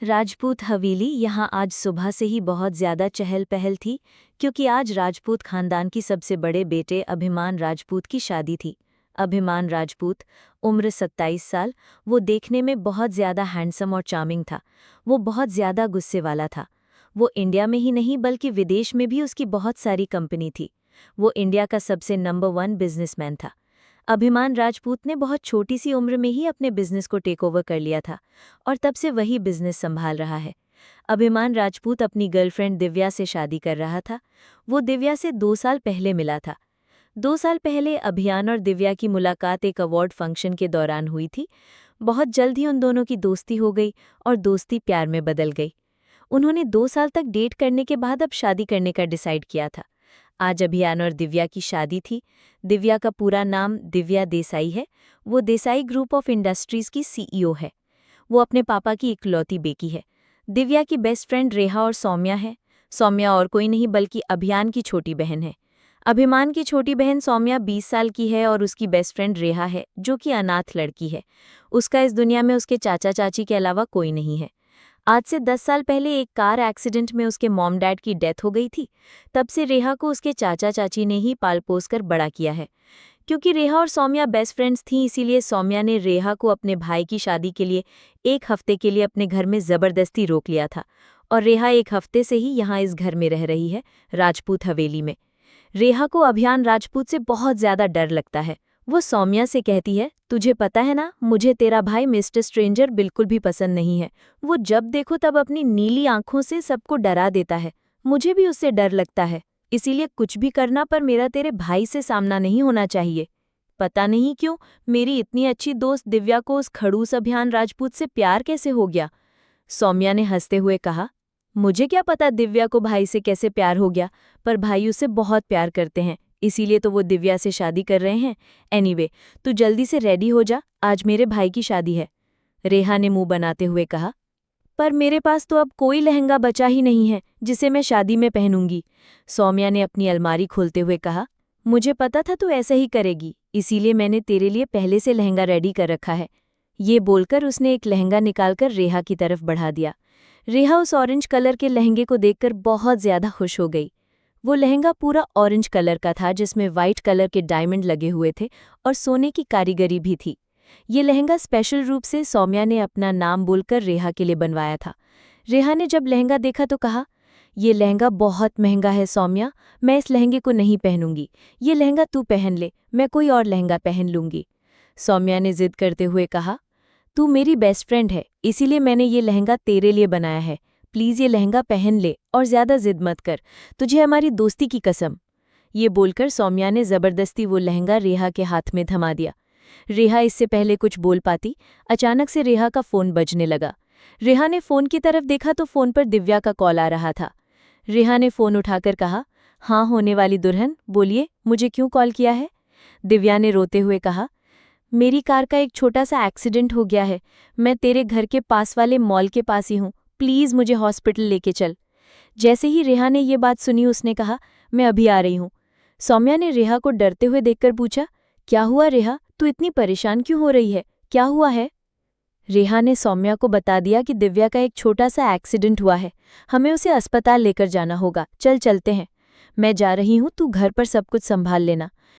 राजपूत हवेली यहाँ आज सुबह से ही बहुत ज्यादा चहल पहल थी, क्योंकि आज राजपूत खानदान की सबसे बड़े बेटे अभिमान राजपूत की शादी थी। अभिमान राजपूत, उम्र 27 साल। वो देखने में बहुत ज्यादा हैंडसम और चार्मिंग था। वो बहुत ज्यादा गुस्से वाला था। वो इंडिया में ही नहीं बल्कि विदेश में भी उसकी बहुत सारी कंपनी थी। वो इंडिया का सबसे नंबर 1 बिजनेसमैन था। अभिमान राजपूत ने बहुत छोटी सी उम्र में ही अपने बिजनेस को टेक ओवर कर लिया था और तब से वही बिजनेस संभाल रहा है। अभिमान राजपूत अपनी गर्लफ्रेंड दिव्या से शादी कर रहा था। वो दिव्या से 2 साल पहले मिला था। 2 साल पहले अभियान और दिव्या की मुलाकात एक अवार्ड फंक्शन के दौरान हुई थी। बहुत जल्द ही उन दोनों की दोस्ती हो गई और दोस्ती प्यार में बदल गई। उन्होंने 2 साल तक डेट करने के बाद अब शादी करने का डिसाइड किया था। आज अभियान और दिव्या की शादी थी। दिव्या का पूरा नाम दिव्या देसाई है। वो देसाई ग्रुप ऑफ इंडस्ट्रीज की सीईओ है। वो अपने पापा की इकलौती बेटी है। दिव्या की बेस्ट फ्रेंड रेहा और सौम्या है। सौम्या और कोई नहीं बल्कि अभियान की छोटी बहन है। अभिमान की छोटी बहन सौम्या 20 साल की है और उसकी बेस्ट फ्रेंड रेहा है, जो कि अनाथ लड़की है। उसका इस दुनिया में उसके चाचा चाची के अलावा कोई नहीं है। आज से 10 साल पहले एक कार एक्सीडेंट में उसके मॉम डैड की डेथ हो गई थी। तब से रेहा को उसके चाचा चाची ने ही पाल पोस कर बड़ा किया है। क्योंकि रेहा और सौम्या बेस्ट फ्रेंड्स थीं, इसीलिए सौम्या ने रेहा को अपने भाई की शादी के लिए 1 हफ्ते के लिए अपने घर में ज़बरदस्ती रोक लिया था और रेहा 1 हफ्ते से ही यहाँ इस घर में रह रही है, राजपूत हवेली में। रेहा को अभियान राजपूत से बहुत ज़्यादा डर लगता है। वो सौम्या से कहती है, तुझे पता है ना, मुझे तेरा भाई मिस्टर स्ट्रेंजर बिल्कुल भी पसंद नहीं है। वो जब देखो तब अपनी नीली आंखों से सबको डरा देता है। मुझे भी उससे डर लगता है, इसीलिए कुछ भी करना पर मेरा तेरे भाई से सामना नहीं होना चाहिए। पता नहीं क्यों मेरी इतनी अच्छी दोस्त दिव्या को उस खड़ूस अभियान राजपूत से प्यार कैसे हो गया। सौम्या ने हंसते हुए कहा, मुझे क्या पता दिव्या को भाई से कैसे प्यार हो गया, पर भाई उससे बहुत प्यार करते हैं, इसीलिए तो वो दिव्या से शादी कर रहे हैं। एनीवे, तू जल्दी से रेडी हो जा, आज मेरे भाई की शादी है। रेहा ने मुंह बनाते हुए कहा, पर मेरे पास तो अब कोई लहंगा बचा ही नहीं है जिसे मैं शादी में पहनूंगी। सौम्या ने अपनी अलमारी खोलते हुए कहा, मुझे पता था तू ऐसा ही करेगी, इसीलिए मैंने तेरे लिए पहले से लहंगा रेडी कर रखा है। ये बोलकर उसने एक लहंगा निकालकर रेहा की तरफ बढ़ा दिया। रेहा उस ऑरेंज कलर के लहंगे को देखकर बहुत ज्यादा खुश हो गई। वो लहंगा पूरा ऑरेंज कलर का था, जिसमें वाइट कलर के डायमंड लगे हुए थे और सोने की कारीगरी भी थी। ये लहंगा स्पेशल रूप से सौम्या ने अपना नाम बोलकर रेहा के लिए बनवाया था। रेहा ने जब लहंगा देखा तो कहा, ये लहंगा बहुत महंगा है सौम्या, मैं इस लहंगे को नहीं पहनूंगी। ये लहंगा तू पहन ले, मैं कोई और लहंगा पहन लूंगी। सौम्या ने जिद करते हुए कहा, तू मेरी बेस्ट फ्रेंड है, इसीलिए मैंने ये लहंगा तेरे लिए बनाया है। प्लीज़ ये लहंगा पहन ले और ज़्यादा जिद मत कर, तुझे हमारी दोस्ती की कसम। ये बोलकर सौम्या ने ज़बरदस्ती वो लहंगा रेहा के हाथ में थमा दिया। रेहा इससे पहले कुछ बोल पाती, अचानक से रेहा का फ़ोन बजने लगा। रेहा ने फ़ोन की तरफ देखा तो फ़ोन पर दिव्या का कॉल आ रहा था। रेहा ने फ़ोन उठाकर कहा, हाँ होने वाली दुल्हन, बोलिए, मुझे क्यों कॉल किया है। दिव्या ने रोते हुए कहा, मेरी कार का एक छोटा सा एक्सीडेंट हो गया है। मैं तेरे घर के पास वाले मॉल के पास ही हूँ, प्लीज़ मुझे हॉस्पिटल लेके चल। जैसे ही रेहा ने ये बात सुनी उसने कहा, मैं अभी आ रही हूँ। सौम्या ने रेहा को डरते हुए देखकर पूछा, क्या हुआ रेहा, तू इतनी परेशान क्यों हो रही है, क्या हुआ है। रेहा ने सौम्या को बता दिया कि दिव्या का एक छोटा सा एक्सीडेंट हुआ है, हमें उसे अस्पताल लेकर जाना होगा, चल चलते हैं। मैं जा रही हूँ, तू घर पर सब कुछ संभाल लेना।